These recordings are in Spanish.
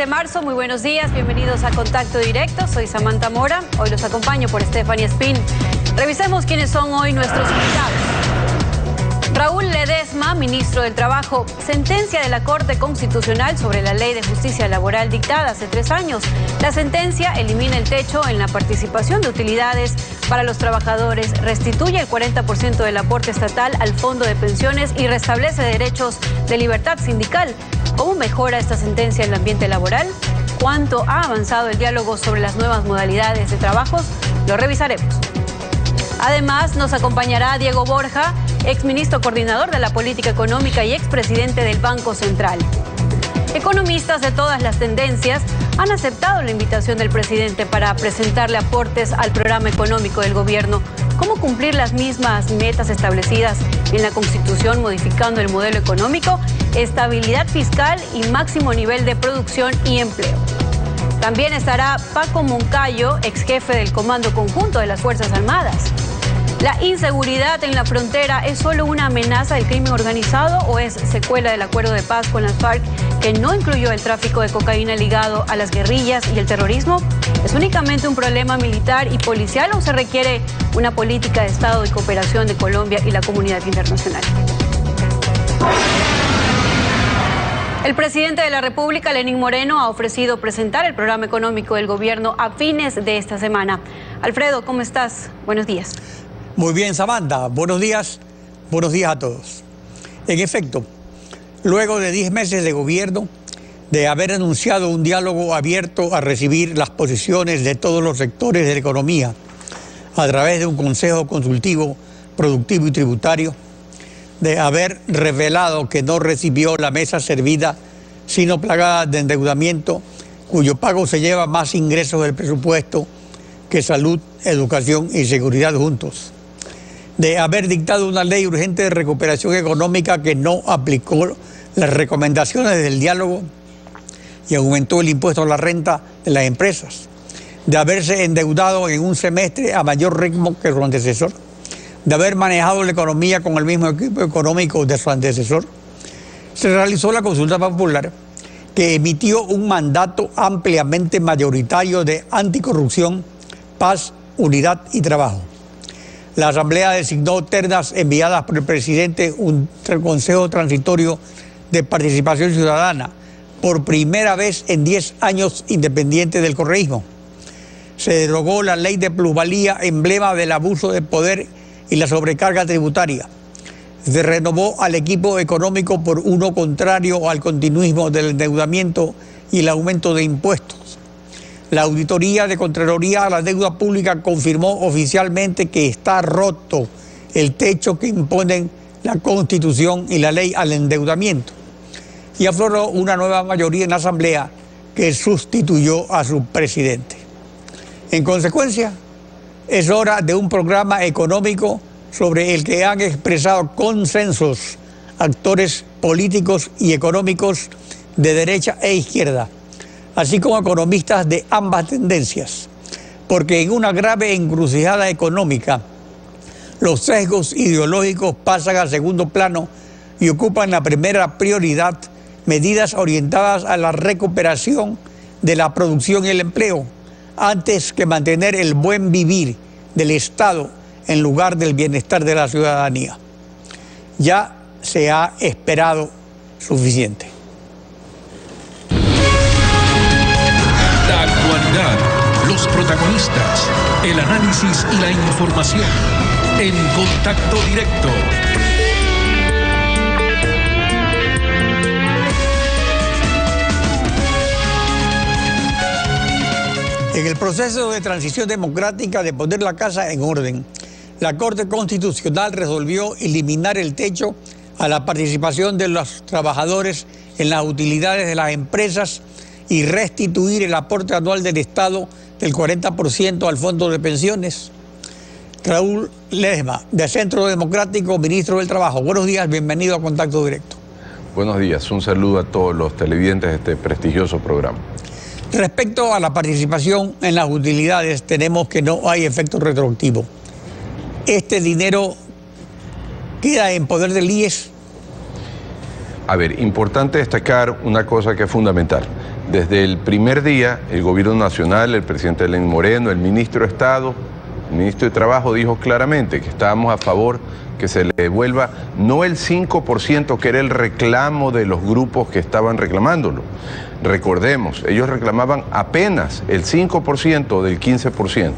marzo, muy buenos días, bienvenidos a Contacto Directo, soy Samantha Mora, hoy los acompaño por Stephanie Espín. Revisemos quiénes son hoy nuestros invitados. Raúl Ledesma, ministro del Trabajo, sentencia de la Corte Constitucional sobre la Ley de Justicia Laboral dictada hace 3 años. La sentencia elimina el techo en la participación de utilidades para los trabajadores, restituye el 40% del aporte estatal al Fondo de Pensiones y restablece derechos de libertad sindical. ¿Cómo mejora esta sentencia el ambiente laboral? ¿Cuánto ha avanzado el diálogo sobre las nuevas modalidades de trabajos? Lo revisaremos. Además, nos acompañará Diego Borja, exministro coordinador de la política económica y expresidente del Banco Central. Economistas de todas las tendencias han aceptado la invitación del presidente para presentarle aportes al programa económico del gobierno. ¿Cómo cumplir las mismas metas establecidas en la Constitución modificando el modelo económico? Estabilidad fiscal y máximo nivel de producción y empleo. También estará Paco Moncayo, ex jefe del Comando Conjunto de las Fuerzas Armadas. ¿La inseguridad en la frontera es solo una amenaza del crimen organizado o es secuela del acuerdo de paz con las FARC que no incluyó el tráfico de cocaína ligado a las guerrillas y el terrorismo? ¿Es únicamente un problema militar y policial o se requiere una política de Estado y cooperación de Colombia y la comunidad internacional? El presidente de la República, Lenín Moreno, ha ofrecido presentar el programa económico del gobierno a fines de esta semana. Alfredo, ¿cómo estás? Buenos días. Muy bien, Samantha. Buenos días a todos. En efecto, luego de 10 meses de gobierno, de haber anunciado un diálogo abierto a recibir las posiciones de todos los sectores de la economía a través de un consejo consultivo, productivo y tributario, de haber revelado que no recibió la mesa servida, sino plagada de endeudamiento, cuyo pago se lleva más ingresos del presupuesto que salud, educación y seguridad juntos, de haber dictado una ley urgente de recuperación económica que no aplicó las recomendaciones del diálogo y aumentó el impuesto a la renta de las empresas, de haberse endeudado en un semestre a mayor ritmo que su antecesor, de haber manejado la economía con el mismo equipo económico de su antecesor, se realizó la consulta popular que emitió un mandato ampliamente mayoritario de anticorrupción, paz, unidad y trabajo. La Asamblea designó ternas enviadas por el presidente un Consejo Transitorio de Participación Ciudadana, por primera vez en 10 años independiente del correísmo. Se derogó la ley de plusvalía, emblema del abuso de poder y la sobrecarga tributaria. Se renovó al equipo económico por uno contrario al continuismo del endeudamiento y el aumento de impuestos. La Auditoría de Contraloría a la Deuda Pública confirmó oficialmente que está roto el techo que imponen la Constitución y la ley al endeudamiento. Y afloró una nueva mayoría en la Asamblea que sustituyó a su presidente. En consecuencia, es hora de un programa económico sobre el que han expresado consensos actores políticos y económicos de derecha e izquierda, así como economistas de ambas tendencias, porque en una grave encrucijada económica, los sesgos ideológicos pasan a segundo plano y ocupan la primera prioridad, medidas orientadas a la recuperación de la producción y el empleo, antes que mantener el buen vivir del Estado en lugar del bienestar de la ciudadanía. Ya se ha esperado suficiente. La actualidad, los protagonistas, el análisis y la información en Contacto Directo. En el proceso de transición democrática de poner la casa en orden, la Corte Constitucional resolvió eliminar el techo a la participación de los trabajadores en las utilidades de las empresas y restituir el aporte anual del Estado del 40% al Fondo de Pensiones. Raúl Ledesma, de Centro Democrático, ministro del Trabajo. Buenos días, bienvenido a Contacto Directo. Buenos días, un saludo a todos los televidentes de este prestigioso programa. Respecto a la participación en las utilidades, tenemos que no hay efecto retroactivo. ¿Este dinero queda en poder del IES? A ver, importante destacar una cosa que es fundamental. Desde el primer día, el gobierno nacional, el presidente Lenín Moreno, el ministro de Estado, el ministro de Trabajo dijo claramente que estábamos a favor que se le devuelva no el 5% que era el reclamo de los grupos que estaban reclamándolo. Recordemos, ellos reclamaban apenas el 5% del 15%.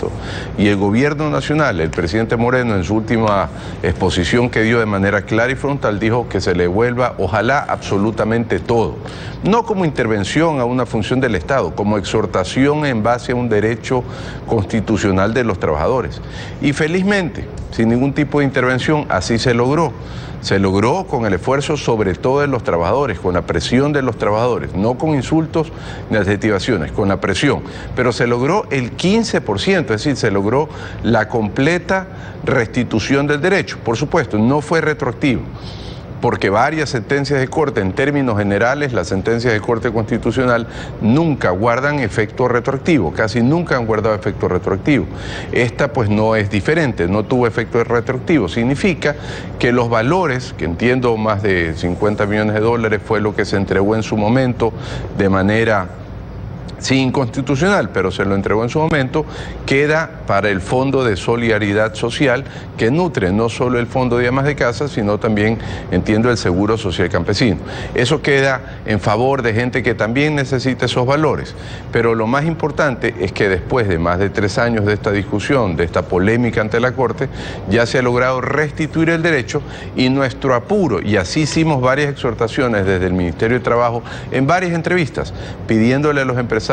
Y el gobierno nacional, el presidente Moreno, en su última exposición que dio de manera clara y frontal, dijo que se le devuelva, ojalá, absolutamente todo. No como intervención a una función del Estado, como exhortación en base a un derecho constitucional de los trabajadores. Y felizmente, sin ningún tipo de intervención, así se logró. Se logró con el esfuerzo sobre todo de los trabajadores, con la presión de los trabajadores, no con insultos ni adjetivaciones, con la presión. Pero se logró el 15%, es decir, se logró la completa restitución del derecho. Por supuesto, no fue retroactivo, porque varias sentencias de corte, en términos generales, las sentencias de corte constitucional nunca guardan efecto retroactivo, casi nunca han guardado efecto retroactivo. Esta pues no es diferente, no tuvo efecto retroactivo. Significa que los valores, que entiendo más de 50 millones de dólares fue lo que se entregó en su momento de manera sí inconstitucional, pero se lo entregó en su momento, queda para el Fondo de Solidaridad Social, que nutre no solo el Fondo de Amas de Casa, sino también, entiendo, el Seguro Social Campesino. Eso queda en favor de gente que también necesita esos valores. Pero lo más importante es que después de más de 3 años de esta discusión, de esta polémica ante la Corte, ya se ha logrado restituir el derecho y nuestro apuro, y así hicimos varias exhortaciones desde el Ministerio de Trabajo en varias entrevistas, pidiéndole a los empresarios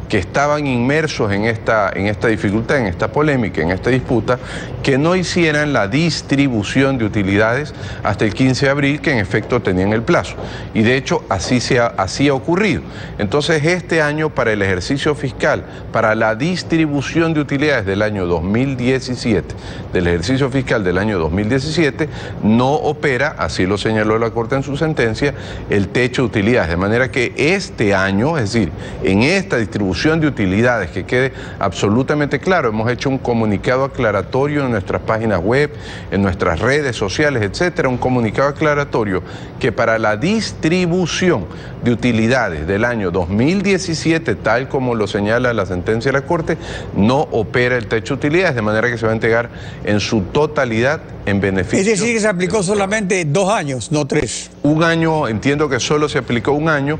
que estaban inmersos en esta dificultad, en esta polémica, en esta disputa, que no hicieran la distribución de utilidades hasta el 15 de abril, que en efecto tenían el plazo. Y de hecho así ha ocurrido. Entonces este año, para el ejercicio fiscal, para la distribución de utilidades del año 2017, del ejercicio fiscal del año 2017, no opera, así lo señaló la Corte en su sentencia, el techo de utilidades. De manera que este año, es decir, en esta distribución de utilidades, que quede absolutamente claro, hemos hecho un comunicado aclaratorio en nuestras páginas web, en nuestras redes sociales, etcétera, un comunicado aclaratorio que para la distribución de utilidades del año 2017, tal como lo señala la sentencia de la Corte, no opera el techo de utilidades, de manera que se va a entregar en su totalidad en beneficio. Es decir, que se aplicó solamente 2 años, no 3. Un año, entiendo que solo se aplicó 1 año.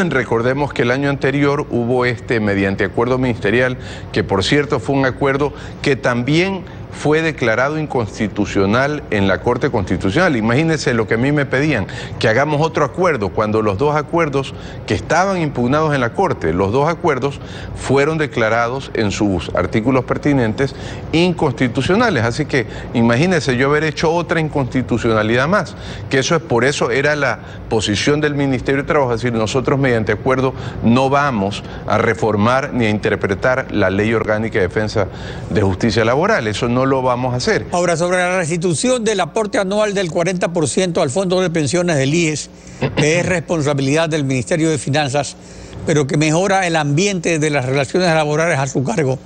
Recordemos que el año anterior hubo mediante acuerdo ministerial, que por cierto fue un acuerdo que también fue declarado inconstitucional en la Corte Constitucional. Imagínense lo que a mí me pedían, que hagamos otro acuerdo, cuando los 2 acuerdos que estaban impugnados en la Corte, los 2 acuerdos fueron declarados en sus artículos pertinentes inconstitucionales. Así que imagínense yo haber hecho otra inconstitucionalidad más, que eso es, por eso era la posición del Ministerio de Trabajo, es decir, nosotros mediante acuerdo no vamos a reformar ni a interpretar la Ley Orgánica de Defensa de Justicia Laboral, eso no lo vamos a hacer. Ahora, sobre la restitución del aporte anual del 40% al Fondo de Pensiones del IES, que es responsabilidad del Ministerio de Finanzas, pero que mejora el ambiente de las relaciones laborales a su cargo,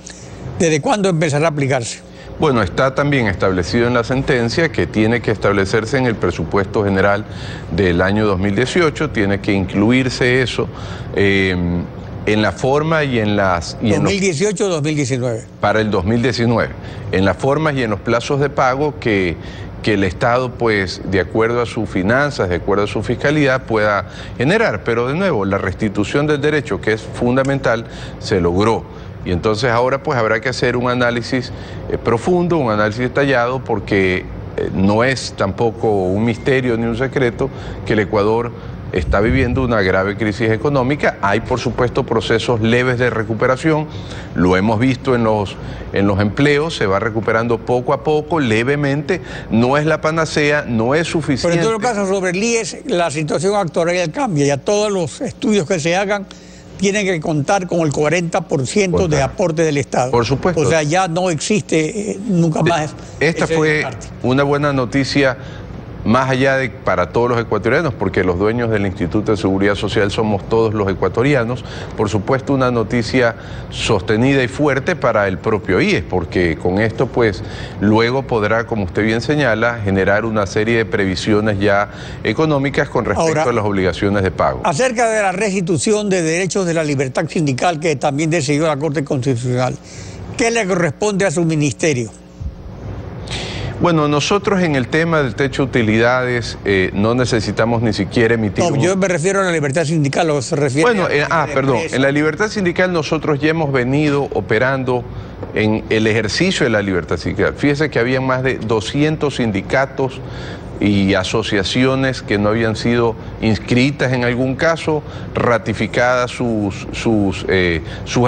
¿desde cuándo empezará a aplicarse? Bueno, está también establecido en la sentencia que tiene que establecerse en el presupuesto general del año 2018, tiene que incluirse eso en la forma y en las... 2018 o 2019. Para el 2019. En las formas y en los plazos de pago que el Estado, pues, de acuerdo a sus finanzas, de acuerdo a su fiscalidad, pueda generar. Pero de nuevo, la restitución del derecho, que es fundamental, se logró. Y entonces ahora pues habrá que hacer un análisis profundo, un análisis detallado, porque no es tampoco un misterio ni un secreto que el Ecuador está viviendo una grave crisis económica. Hay, por supuesto, procesos leves de recuperación, lo hemos visto en los empleos, se va recuperando poco a poco, levemente, no es la panacea, no es suficiente. Pero en todo caso, sobre el IES, la situación actuarial cambia, ya todos los estudios que se hagan tienen que contar con el 40% de aporte del Estado. Por supuesto. O sea, ya no existe nunca más. Esta fue una buena noticia más allá de para todos los ecuatorianos, porque los dueños del Instituto de Seguridad Social somos todos los ecuatorianos, por supuesto una noticia sostenida y fuerte para el propio IES, porque con esto pues luego podrá, como usted bien señala, generar una serie de previsiones ya económicas con respecto a las obligaciones de pago. Acerca de la restitución de derechos de la libertad sindical que también decidió la Corte Constitucional, ¿qué le corresponde a su ministerio? Bueno, nosotros en el tema del techo de utilidades no necesitamos ni siquiera emitir... No, yo me refiero a la libertad sindical, o se refiere bueno, perdón, en la libertad sindical nosotros ya hemos venido operando en el ejercicio de la libertad sindical. Fíjese que había más de 200 sindicatos y asociaciones que no habían sido inscritas en algún caso, ratificadas sus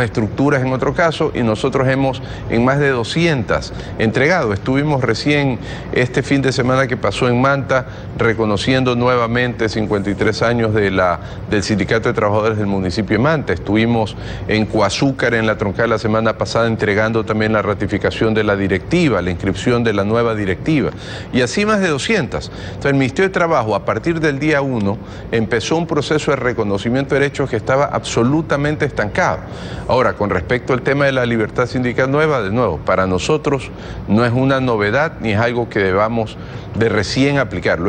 estructuras en otro caso, y nosotros hemos en más de 200 entregado. Estuvimos recién este fin de semana que pasó en Manta reconociendo nuevamente 53 años del Sindicato de Trabajadores del municipio de Manta. Estuvimos en Coazúcar en la Troncal la semana pasada entregando también la ratificación de la directiva, la inscripción de la nueva directiva, y así más de 200. Entonces el Ministerio de Trabajo a partir del día 1 empezó un proceso de reconocimiento de derechos que estaba absolutamente estancado. Ahora, con respecto al tema de la libertad sindical nueva, de nuevo, para nosotros no es una novedad ni es algo que debamos de recién aplicar.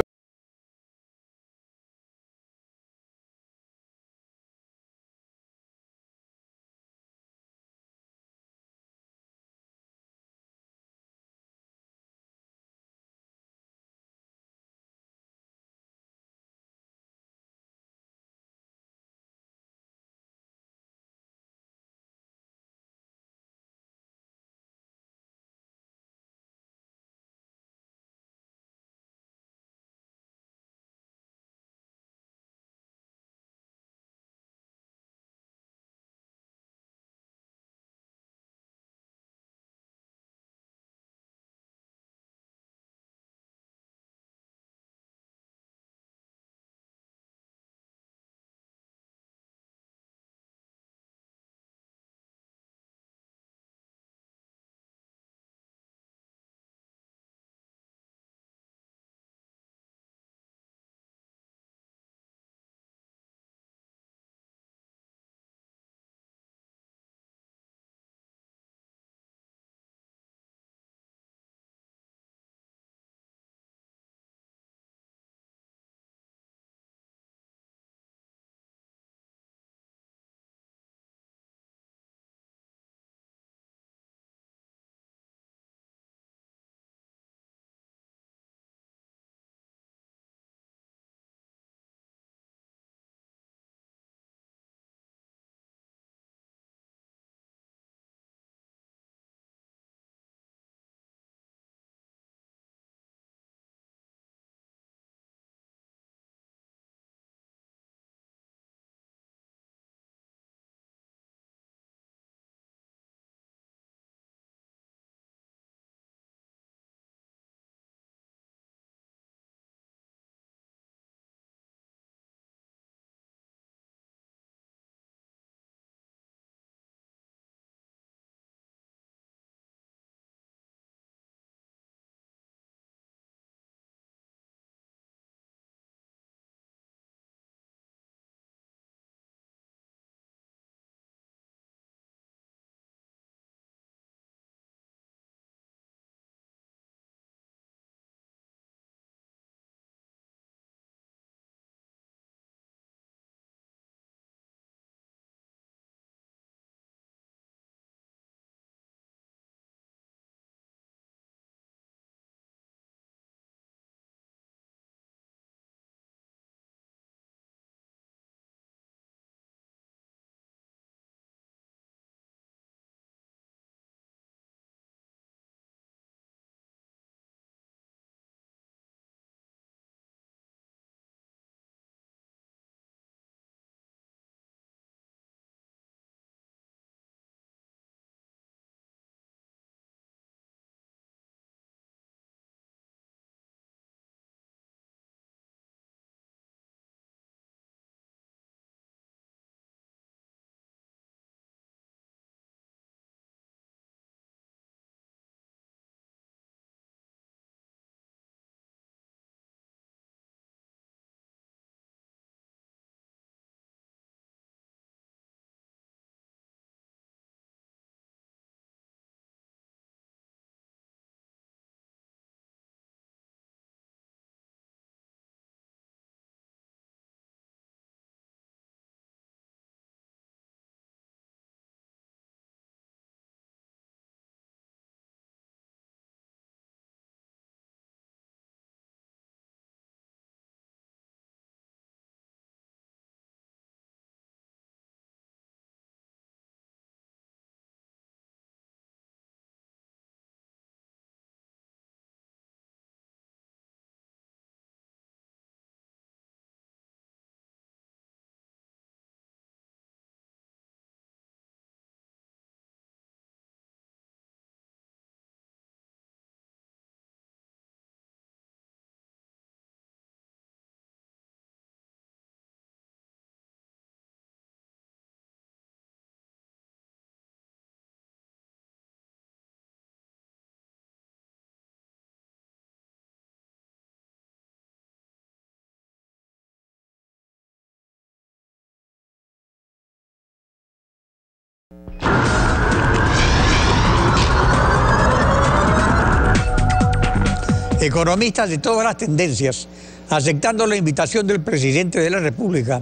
Economistas de todas las tendencias, aceptando la invitación del presidente de la República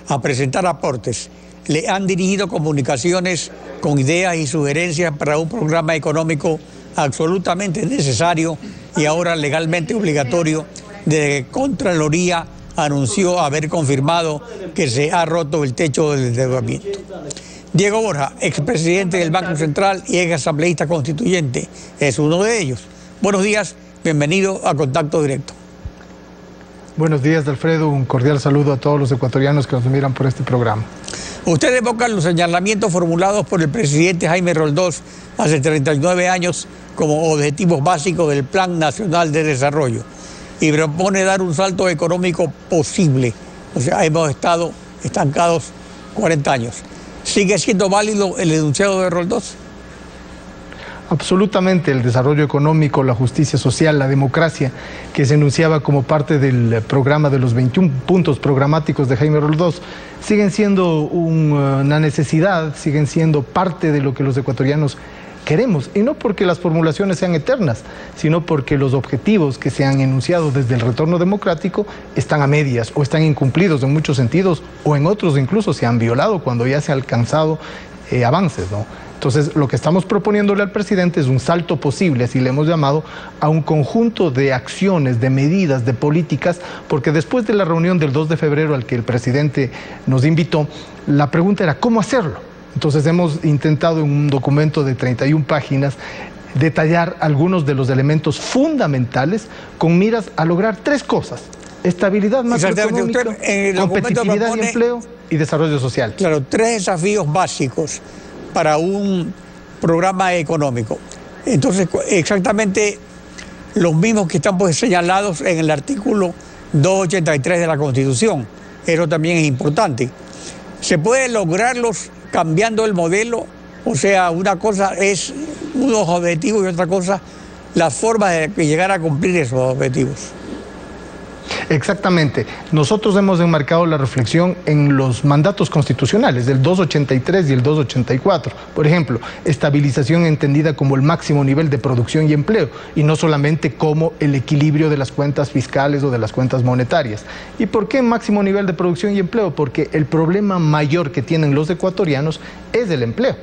a presentar aportes, le han dirigido comunicaciones con ideas y sugerencias para un programa económico absolutamente necesario y ahora legalmente obligatorio. De Contraloría anunció haber confirmado que se ha roto el techo del endeudamiento. Diego Borja, expresidente del Banco Central y ex asambleísta constituyente, es uno de ellos. Buenos días, bienvenido a Contacto Directo. Buenos días, Alfredo. Un cordial saludo a todos los ecuatorianos que nos miran por este programa. Usted evoca los señalamientos formulados por el presidente Jaime Roldós hace 39 años como objetivos básicos del Plan Nacional de Desarrollo y propone dar un salto económico posible. O sea, hemos estado estancados 40 años. ¿Sigue siendo válido el enunciado de Roldós? Absolutamente. El desarrollo económico, la justicia social, la democracia, que se enunciaba como parte del programa de los 21 puntos programáticos de Jaime Roldós, siguen siendo una necesidad, siguen siendo parte de lo que los ecuatorianos queremos, y no porque las formulaciones sean eternas, sino porque los objetivos que se han enunciado desde el retorno democrático están a medias o están incumplidos en muchos sentidos, o en otros incluso se han violado cuando ya se han alcanzado avances, ¿no? Entonces, lo que estamos proponiéndole al presidente es un salto posible, así le hemos llamado, a un conjunto de acciones, de medidas, de políticas, porque después de la reunión del 2 de febrero al que el presidente nos invitó, la pregunta era ¿cómo hacerlo? Entonces hemos intentado en un documento de 31 páginas detallar algunos de los elementos fundamentales con miras a lograr tres cosas: estabilidad macroeconómica, competitividad y empleo y desarrollo social. Claro, tres desafíos básicos para un programa económico. Entonces, exactamente los mismos que están señalados en el artículo 283 de la Constitución. Eso también es importante. ¿Se puede lograrlos cambiando el modelo? O sea, una cosa es unos objetivos y otra cosa la forma de llegar a cumplir esos objetivos. Exactamente. Nosotros hemos enmarcado la reflexión en los mandatos constitucionales del 283 y el 284. Por ejemplo, estabilización entendida como el máximo nivel de producción y empleo, y no solamente como el equilibrio de las cuentas fiscales o de las cuentas monetarias. ¿Y por qué máximo nivel de producción y empleo? Porque el problema mayor que tienen los ecuatorianos es el empleo.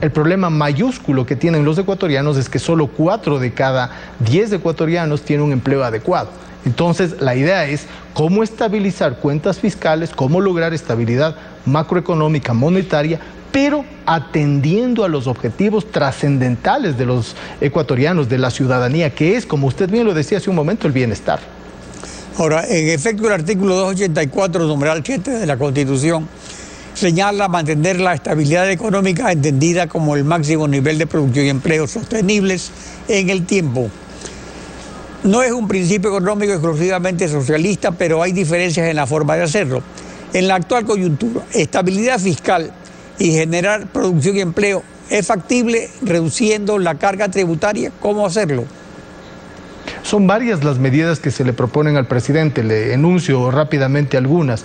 El problema mayúsculo que tienen los ecuatorianos es que solo 4 de cada 10 ecuatorianos tienen un empleo adecuado. Entonces, la idea es cómo estabilizar cuentas fiscales, cómo lograr estabilidad macroeconómica, monetaria, pero atendiendo a los objetivos trascendentales de los ecuatorianos, de la ciudadanía, que es, como usted bien lo decía hace un momento, el bienestar. Ahora, en efecto, el artículo 284, numeral 7 de la Constitución, señala mantener la estabilidad económica entendida como el máximo nivel de producción y empleo sostenibles en el tiempo. No es un principio económico exclusivamente socialista, pero hay diferencias en la forma de hacerlo. En la actual coyuntura, estabilidad fiscal y generar producción y empleo, ¿es factible reduciendo la carga tributaria? ¿Cómo hacerlo? Son varias las medidas que se le proponen al presidente, le enuncio rápidamente algunas.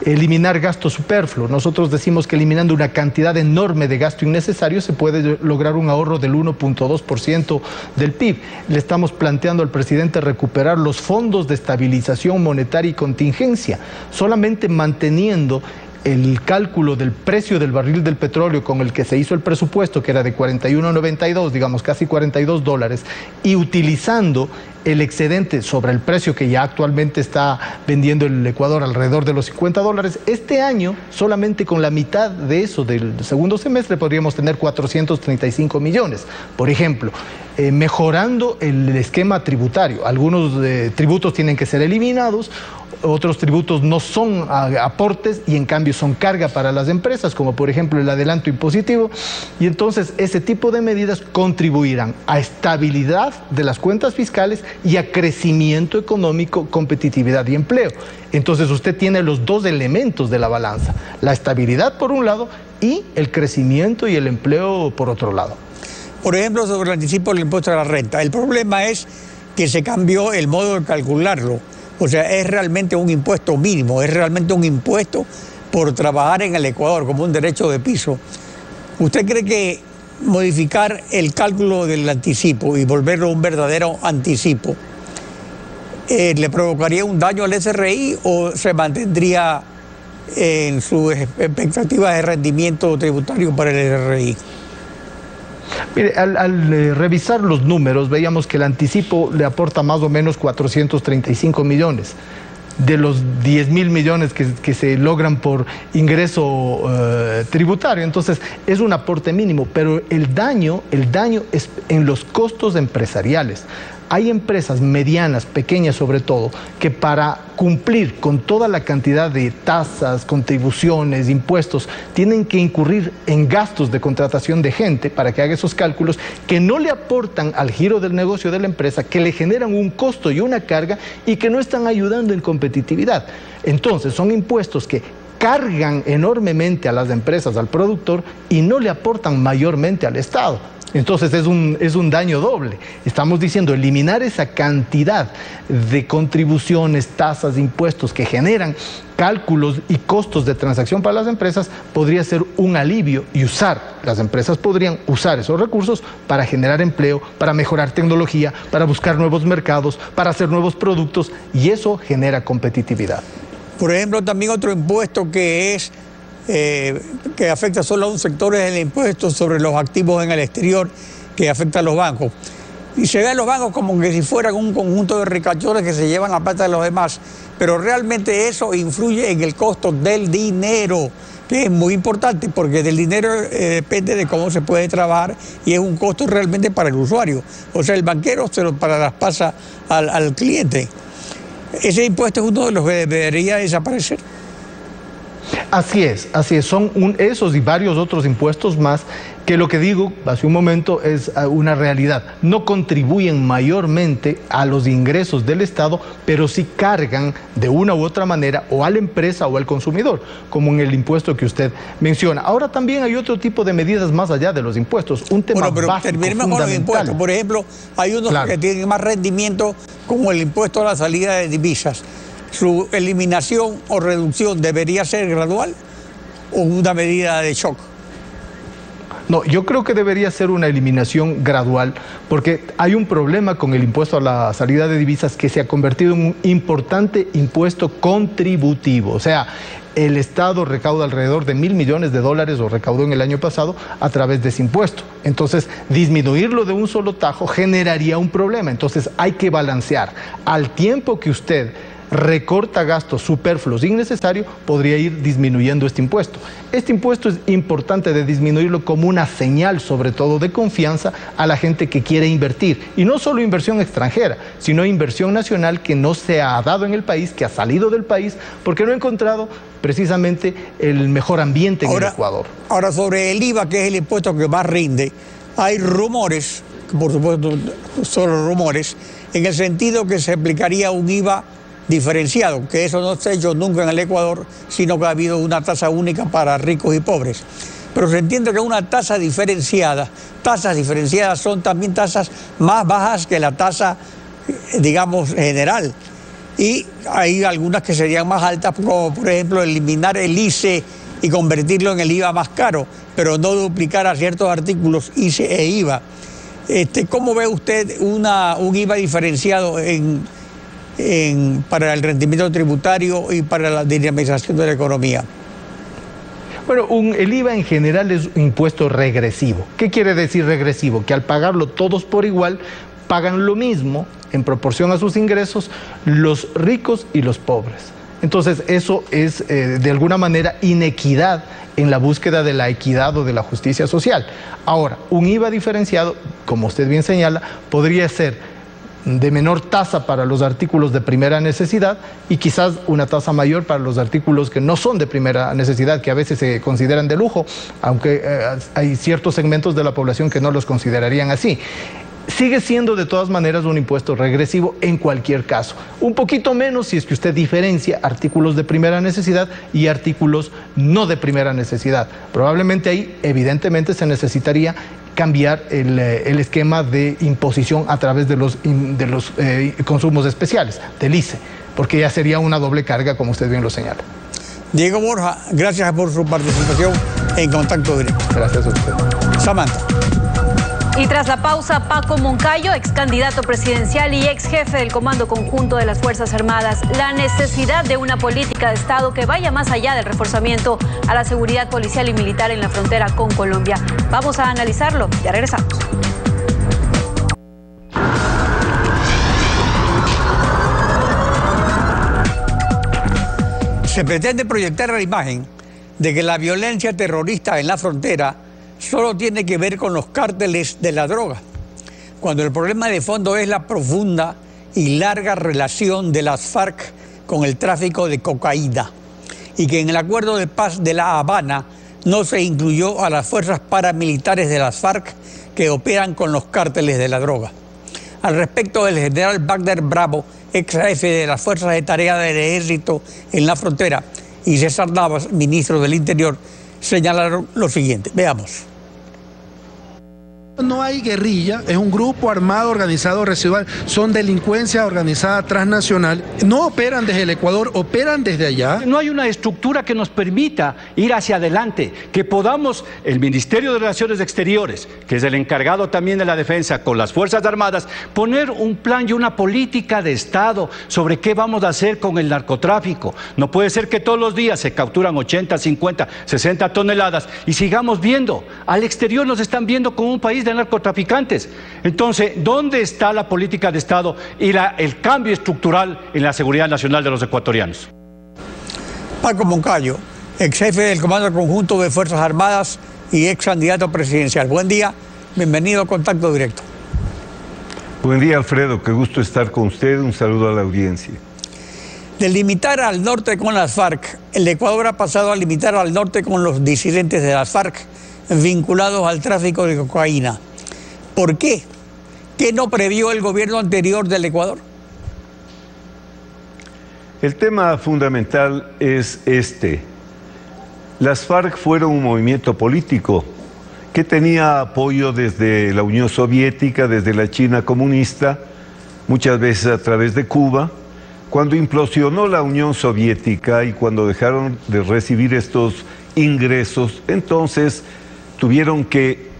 Eliminar gasto superfluo. Nosotros decimos que eliminando una cantidad enorme de gasto innecesario se puede lograr un ahorro del 1.2% del PIB. Le estamos planteando al presidente recuperar los fondos de estabilización monetaria y contingencia, solamente manteniendo el cálculo del precio del barril del petróleo con el que se hizo el presupuesto, que era de 41.92, digamos casi $42, y utilizando el excedente sobre el precio que ya actualmente está vendiendo el Ecuador alrededor de los $50, este año solamente con la mitad de eso del segundo semestre podríamos tener 435 millones. Por ejemplo, mejorando el esquema tributario. Algunos tributos tienen que ser eliminados, otros tributos no son aportes y en cambio son carga para las empresas, como por ejemplo el adelanto impositivo, y entonces ese tipo de medidas contribuirán a estabilidad de las cuentas fiscales y a crecimiento económico, competitividad y empleo. Entonces usted tiene los dos elementos de la balanza, la estabilidad por un lado y el crecimiento y el empleo por otro lado. Por ejemplo, sobre el anticipo del impuesto a la renta, el problema es que se cambió el modo de calcularlo. O sea, es realmente un impuesto mínimo, es realmente un impuesto por trabajar en el Ecuador como un derecho de piso. ¿Usted cree que modificar el cálculo del anticipo y volverlo un verdadero anticipo le provocaría un daño al SRI o se mantendría en sus expectativas de rendimiento tributario para el SRI? Mire, al revisar los números, veíamos que el anticipo le aporta más o menos 435 millones. De los 10.000 millones que se logran por ingreso tributario. Entonces, es un aporte mínimo, pero el daño es en los costos empresariales. Hay empresas medianas, pequeñas sobre todo, que para cumplir con toda la cantidad de tasas, contribuciones, impuestos, tienen que incurrir en gastos de contratación de gente para que haga esos cálculos que no le aportan al giro del negocio de la empresa, que le generan un costo y una carga y que no están ayudando en competitividad. Entonces, son impuestos que cargan enormemente a las empresas, al productor, y no le aportan mayormente al Estado. Entonces es un daño doble. Estamos diciendo eliminar esa cantidad de contribuciones, tasas, impuestos que generan cálculos y costos de transacción para las empresas podría ser un alivio y las empresas podrían usar esos recursos para generar empleo, para mejorar tecnología, para buscar nuevos mercados, para hacer nuevos productos y eso genera competitividad. Por ejemplo, también otro impuesto que afecta solo a un sector es el impuesto sobre los activos en el exterior que afecta a los bancos. Y se ve a los bancos como que si fueran un conjunto de ricachones que se llevan la plata de los demás, pero realmente eso influye en el costo del dinero, que es muy importante porque del dinero depende de cómo se puede trabajar y es un costo realmente para el usuario. O sea, el banquero se lo pasa al cliente. Ese impuesto es uno de los que debería desaparecer. Así es, son esos y varios otros impuestos más que lo que digo hace un momento es una realidad. No contribuyen mayormente a los ingresos del Estado, pero sí cargan de una u otra manera o a la empresa o al consumidor, como en el impuesto que usted menciona. Ahora también hay otro tipo de medidas más allá de los impuestos, un tema básico, fundamental. Con los impuestos. Por ejemplo, hay unos que tienen más rendimiento, como el impuesto a la salida de divisas. ¿Su eliminación o reducción debería ser gradual o una medida de shock? No, yo creo que debería ser una eliminación gradual, porque hay un problema con el impuesto a la salida de divisas que se ha convertido en un importante impuesto contributivo. O sea, el Estado recauda alrededor de $1.000 millones, o recaudó en el año pasado, a través de ese impuesto. Entonces, disminuirlo de un solo tajo generaría un problema. Entonces, hay que balancear. Al tiempo que usted recorta gastos superfluos innecesarios, podría ir disminuyendo este impuesto. Este impuesto es importante de disminuirlo como una señal, sobre todo de confianza, a la gente que quiere invertir. Y no solo inversión extranjera, sino inversión nacional que no se ha dado en el país, que ha salido del país, porque no ha encontrado precisamente el mejor ambiente en el Ecuador. Ahora, sobre el IVA, que es el impuesto que más rinde, hay rumores, por supuesto, solo rumores, en el sentido que se aplicaría un IVA diferenciado, que eso no se ha hecho nunca en el Ecuador, sino que ha habido una tasa única para ricos y pobres. Pero se entiende que una tasas diferenciadas son también tasas más bajas que la tasa, digamos, general. Y hay algunas que serían más altas, como por ejemplo eliminar el ICE y convertirlo en el IVA más caro, pero no duplicar a ciertos artículos ICE e IVA. ¿Cómo ve usted un IVA diferenciado para el rendimiento tributario y para la dinamización de la economía? Bueno, el IVA en general es un impuesto regresivo. ¿Qué quiere decir regresivo? Que al pagarlo todos por igual, pagan lo mismo en proporción a sus ingresos los ricos y los pobres. Entonces eso es de alguna manera inequidad en la búsqueda de la equidad o de la justicia social. Ahora, un IVA diferenciado, como usted bien señala, podría ser de menor tasa para los artículos de primera necesidad y quizás una tasa mayor para los artículos que no son de primera necesidad, que a veces se consideran de lujo, aunque hay ciertos segmentos de la población que no los considerarían así. Sigue siendo de todas maneras un impuesto regresivo en cualquier caso. Un poquito menos si es que usted diferencia artículos de primera necesidad y artículos no de primera necesidad. Probablemente ahí evidentemente se necesitaría cambiar el esquema de imposición a través de los consumos especiales, del ICE, porque ya sería una doble carga, como usted bien lo señala. Diego Borja, gracias por su participación en Contacto Directo. Gracias a usted. Samantha. Y tras la pausa, Paco Moncayo, ex candidato presidencial y ex jefe del Comando Conjunto de las Fuerzas Armadas, la necesidad de una política de Estado que vaya más allá del reforzamiento a la seguridad policial y militar en la frontera con Colombia. Vamos a analizarlo, ya regresamos. Se pretende proyectar la imagen de que la violencia terrorista en la frontera solo tiene que ver con los cárteles de la droga, cuando el problema de fondo es la profunda y larga relación de las FARC con el tráfico de cocaína, y que en el acuerdo de paz de La Habana no se incluyó a las fuerzas paramilitares de las FARC que operan con los cárteles de la droga. Al respecto, el general Wagner Bravo, ex jefe de las fuerzas de tarea del ejército en la frontera, y César Navas, ministro del Interior, señalaron lo siguiente. Veamos. No hay guerrilla, es un grupo armado organizado residual, son delincuencia organizada transnacional, no operan desde el Ecuador, operan desde allá. No hay una estructura que nos permita ir hacia adelante, que podamos, el Ministerio de Relaciones Exteriores, que es el encargado también de la defensa con las Fuerzas Armadas, poner un plan y una política de Estado sobre qué vamos a hacer con el narcotráfico. No puede ser que todos los días se capturan 80, 50, 60 toneladas y sigamos viendo, al exterior nos están viendo como un país de narcotraficantes. Entonces, ¿dónde está la política de Estado y el cambio estructural en la seguridad nacional de los ecuatorianos? Paco Moncayo, ex jefe del Comando Conjunto de Fuerzas Armadas y ex candidato presidencial. Buen día, bienvenido a Contacto Directo. Buen día, Alfredo, qué gusto estar con usted. Un saludo a la audiencia. De limitar al norte con las FARC, el Ecuador ha pasado a limitar al norte con los disidentes de las FARC vinculados al tráfico de cocaína. ¿Por qué? ¿Qué no previó el gobierno anterior del Ecuador? El tema fundamental es este. Las FARC fueron un movimiento político que tenía apoyo desde la Unión Soviética, desde la China comunista, muchas veces a través de Cuba. Cuando implosionó la Unión Soviética y cuando dejaron de recibir estos ingresos, entonces tuvieron que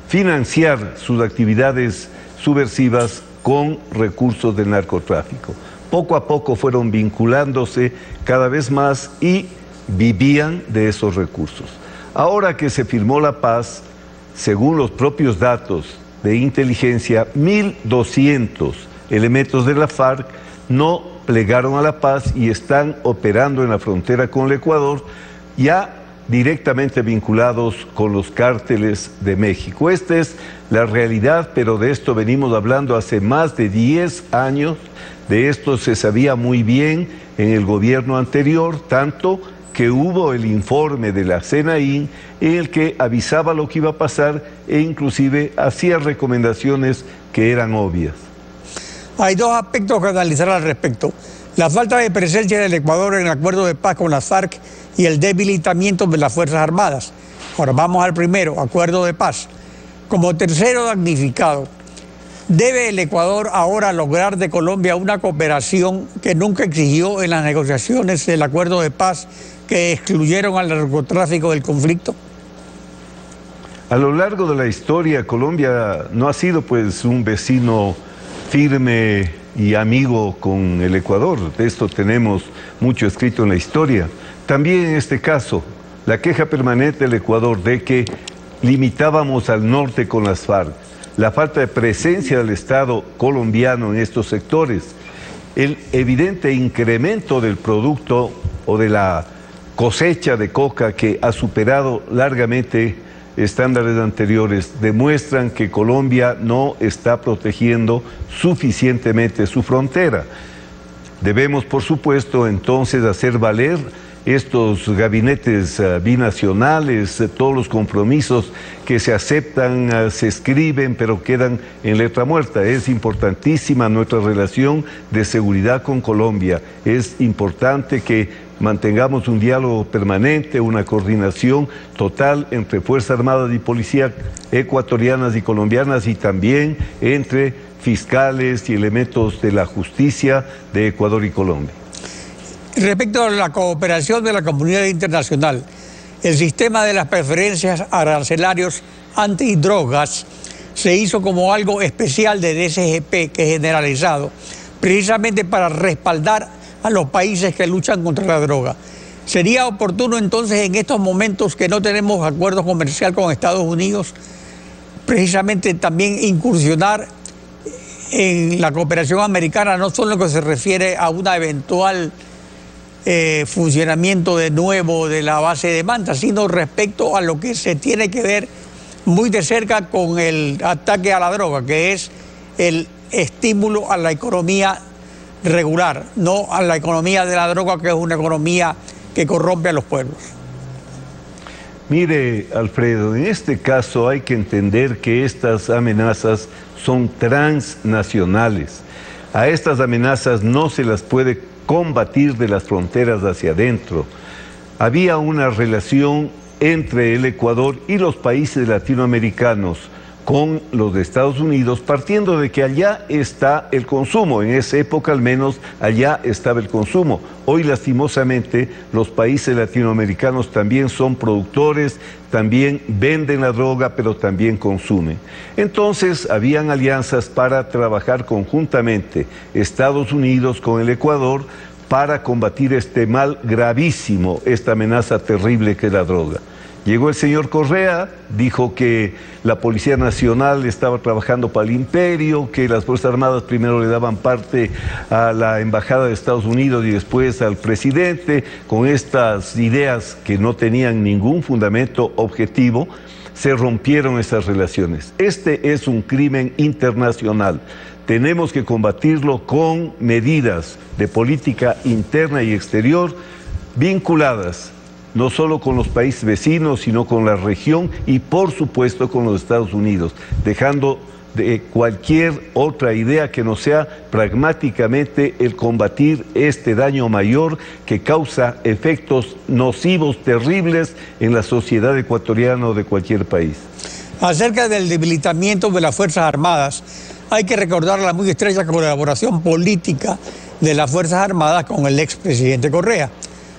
financiar sus actividades subversivas con recursos del narcotráfico. Poco a poco fueron vinculándose cada vez más y vivían de esos recursos. Ahora que se firmó la paz, según los propios datos de inteligencia, 1.200 elementos de la FARC no plegaron a la paz y están operando en la frontera con el Ecuador, ya directamente vinculados con los cárteles de México. Esta es la realidad, pero de esto venimos hablando hace más de 10 años. De esto se sabía muy bien en el gobierno anterior, tanto que hubo el informe de la CENAIN en el que avisaba lo que iba a pasar e inclusive hacía recomendaciones que eran obvias. Hay dos aspectos que analizar al respecto. La falta de presencia del Ecuador en el acuerdo de paz con las FARC y el debilitamiento de las Fuerzas Armadas. Ahora vamos al primero, acuerdo de paz. Como tercero damnificado, ¿debe el Ecuador ahora lograr de Colombia una cooperación que nunca exigió en las negociaciones del acuerdo de paz que excluyeron al narcotráfico del conflicto? A lo largo de la historia, Colombia no ha sido pues un vecino firme y amigo con el Ecuador. De esto tenemos mucho escrito en la historia. También en este caso, la queja permanente del Ecuador de que limitábamos al norte con las FARC, la falta de presencia del Estado colombiano en estos sectores, el evidente incremento del producto o de la cosecha de coca que ha superado largamente estándares anteriores, demuestran que Colombia no está protegiendo suficientemente su frontera. Debemos, por supuesto, entonces hacer valer estos gabinetes binacionales, todos los compromisos que se aceptan, se escriben, pero quedan en letra muerta. Es importantísima nuestra relación de seguridad con Colombia. Es importante que mantengamos un diálogo permanente, una coordinación total entre Fuerzas Armadas y Policía ecuatorianas y colombianas y también entre fiscales y elementos de la justicia de Ecuador y Colombia. Respecto a la cooperación de la comunidad internacional, El sistema de las preferencias arancelarios antidrogas se hizo como algo especial de DSGP, que es generalizado, precisamente para respaldar a los países que luchan contra la droga. Sería oportuno entonces en estos momentos que no tenemos acuerdo comercial con Estados Unidos, precisamente también incursionar en la cooperación americana, no solo en lo que se refiere a una eventual funcionamiento de nuevo de la base de Manta, sino respecto a lo que se tiene que ver muy de cerca con el ataque a la droga, que es el estímulo a la economía regular, no a la economía de la droga, que es una economía que corrompe a los pueblos. Mire, Alfredo, en este caso hay que entender que estas amenazas son transnacionales. A estas amenazas no se las puede combatir de las fronteras hacia adentro. Había una relación entre el Ecuador y los países latinoamericanos con los de Estados Unidos, partiendo de que allá está el consumo. En esa época al menos allá estaba el consumo. Hoy lastimosamente los países latinoamericanos también son productores, también venden la droga, pero también consumen. Entonces habían alianzas para trabajar conjuntamente Estados Unidos con el Ecuador para combatir este mal gravísimo, esta amenaza terrible que es la droga. Llegó el señor Correa, dijo que la Policía Nacional estaba trabajando para el imperio, que las Fuerzas Armadas primero le daban parte a la Embajada de Estados Unidos y después al presidente, con estas ideas que no tenían ningún fundamento objetivo. Se rompieron esas relaciones. Este es un crimen internacional. Tenemos que combatirlo con medidas de política interna y exterior vinculadas no solo con los países vecinos, sino con la región y por supuesto con los Estados Unidos, dejando de cualquier otra idea que no sea pragmáticamente el combatir este daño mayor que causa efectos nocivos terribles en la sociedad ecuatoriana o de cualquier país. Acerca del debilitamiento de las Fuerzas Armadas, hay que recordar la muy estrecha colaboración política de las Fuerzas Armadas con el expresidente Correa,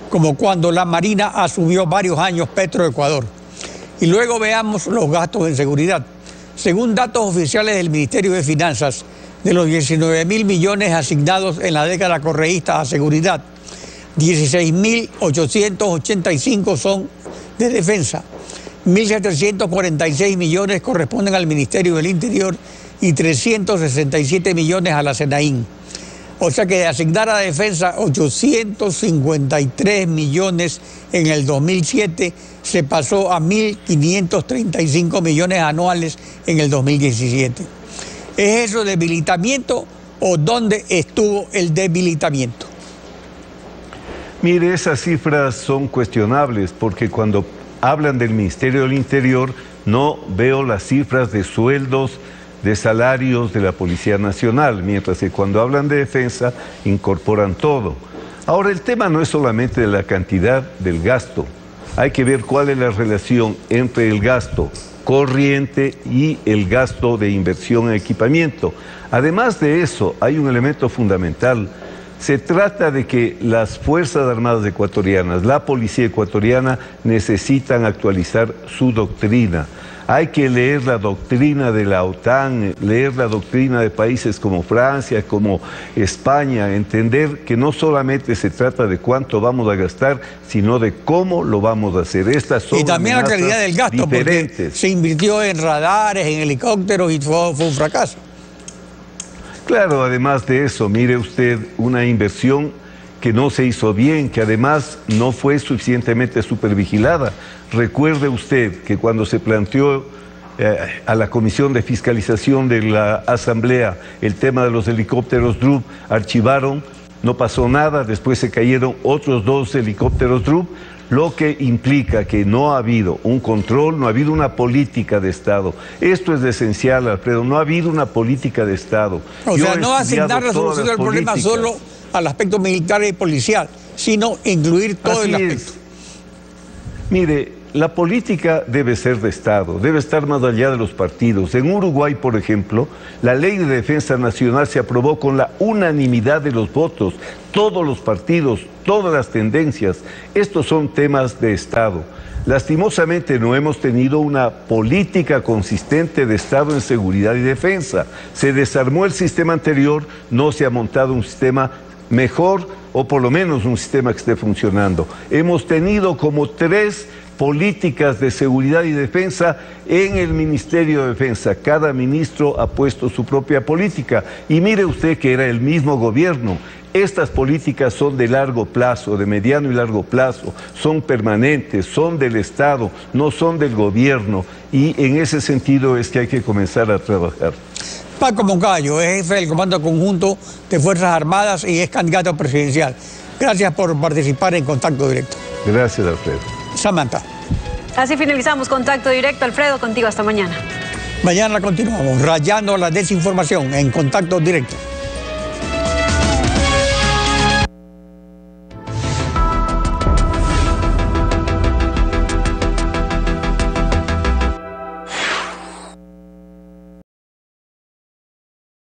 como cuando la Marina asumió varios años Petroecuador. Y luego veamos los gastos en seguridad. Según datos oficiales del Ministerio de Finanzas, de los 19.000 millones asignados en la década correísta a seguridad, 16.885 son de defensa, 1.746 millones corresponden al Ministerio del Interior y 367 millones a la SENAIN. O sea que de asignar a defensa 853 millones en el 2007 se pasó a 1.535 millones anuales en el 2017. ¿Es eso debilitamiento o dónde estuvo el debilitamiento? Mire, esas cifras son cuestionables porque cuando hablan del Ministerio del Interior no veo las cifras de sueldos, de salarios de la Policía Nacional, mientras que cuando hablan de defensa incorporan todo. Ahora, el tema no es solamente de la cantidad del gasto, hay que ver cuál es la relación entre el gasto corriente y el gasto de inversión en equipamiento. Además de eso, hay un elemento fundamental. Se trata de que las Fuerzas Armadas ecuatorianas, la Policía ecuatoriana, necesitan actualizar su doctrina. Hay que leer la doctrina de la OTAN, leer la doctrina de países como Francia, como España, entender que no solamente se trata de cuánto vamos a gastar, sino de cómo lo vamos a hacer. Estas son y también la calidad del gasto, diferentes, porque se invirtió en radares, en helicópteros y fue un fracaso. Claro, además de eso, mire usted, una inversión que no se hizo bien, que además no fue suficientemente supervigilada. Recuerde usted que cuando se planteó a la Comisión de Fiscalización de la Asamblea el tema de los helicópteros DRUP, archivaron, no pasó nada, después se cayeron otros 2 helicópteros DRUP, lo que implica que no ha habido un control, no ha habido una política de Estado. Esto es esencial, Alfredo, no ha habido una política de Estado. O sea, no asignar la solución del problema solo al aspecto militar y policial, sino incluir todo el aspecto. Mire, la política debe ser de Estado, debe estar más allá de los partidos. En Uruguay, por ejemplo, la Ley de Defensa Nacional se aprobó con la unanimidad de los votos. Todos los partidos, todas las tendencias, estos son temas de Estado. Lastimosamente no hemos tenido una política consistente de Estado en seguridad y defensa. Se desarmó el sistema anterior, no se ha montado un sistema mejor o por lo menos un sistema que esté funcionando. Hemos tenido como 3 políticas de seguridad y defensa en el Ministerio de Defensa. Cada ministro ha puesto su propia política. Y mire usted que era el mismo gobierno. Estas políticas son de largo plazo, de mediano y largo plazo, son permanentes, son del Estado, no son del gobierno. Y en ese sentido es que hay que comenzar a trabajar. Paco Moncayo es jefe del Comando Conjunto de Fuerzas Armadas y es candidato presidencial. Gracias por participar en Contacto Directo. Gracias, Alfredo. Samantha. Así finalizamos Contacto Directo. Alfredo, contigo hasta mañana. Mañana continuamos rayando la desinformación en Contacto Directo.